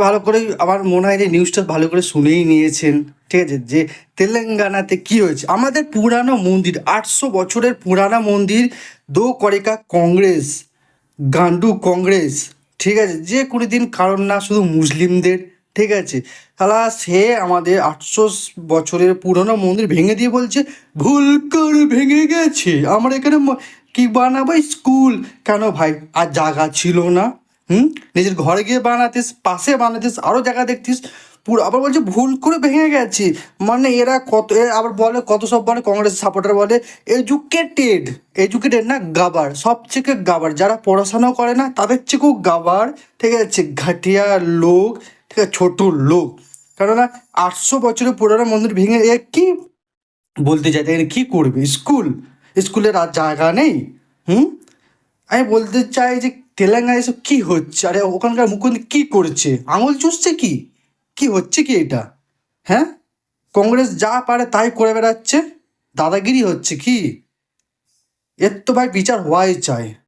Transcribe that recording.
ভালো করে আমার মনে হয় যে নিউজটা ভালো করে শুনেই নিয়েছেন, ঠিক আছে? যে তেলেঙ্গানাতে কি হয়েছে, আমাদের পুরানো মন্দির, 800 বছরের পুরানো মন্দির দো করেকা কংগ্রেস, গান্ডু কংগ্রেস, ঠিক আছে? যে কোনো দিন কারণ না, শুধু মুসলিমদের, ঠিক আছে? তাহলে সে আমাদের 800 বছরের পুরনো মন্দির ভেঙে দিয়ে বলছে ভুল করে ভেঙে গেছে, আমরা এখানে কি বানাবো স্কুল। কেন ভাই, আর জায়গা ছিল না? নিজের ঘরে গিয়ে বানাতিস, পাশে বানাতিস, আরও জায়গা দেখতিস। পুরো আবার বলছে ভুল করে ভেঙে গেছে। মানে এরা কত আবার বলে, কত সব বলে কংগ্রেস সাপোর্টার বলে এডুকেটেড, এডুকেটেড না গাবার, সব থেকে গাবার, যারা পড়াশোনাও করে না তাদের থেকেও গাবার, ঠিক আছে? ঘাটিয়া লোক, ঠিক আছে, ছোট লোক। কেননা 800 বছরের পুরোনো মন্দির ভেঙে এ কি বলতে চাই, তাই কি করবে স্কুল? স্কুলের আর জায়গা নেই। হুম আমি বলতে চাই যে তেলেঙ্গানায় এসব কী হচ্ছে, আরে ওখানকার মুখ্যমন্ত্রী কী করছে, আঙুল চুষছে কি? কি হচ্ছে কি এটা? হ্যাঁ, কংগ্রেস যা পারে তাই করে বেড়াচ্ছে, দাদাগিরি হচ্ছে কি? এর তো ভাই বিচার হওয়াই চাই।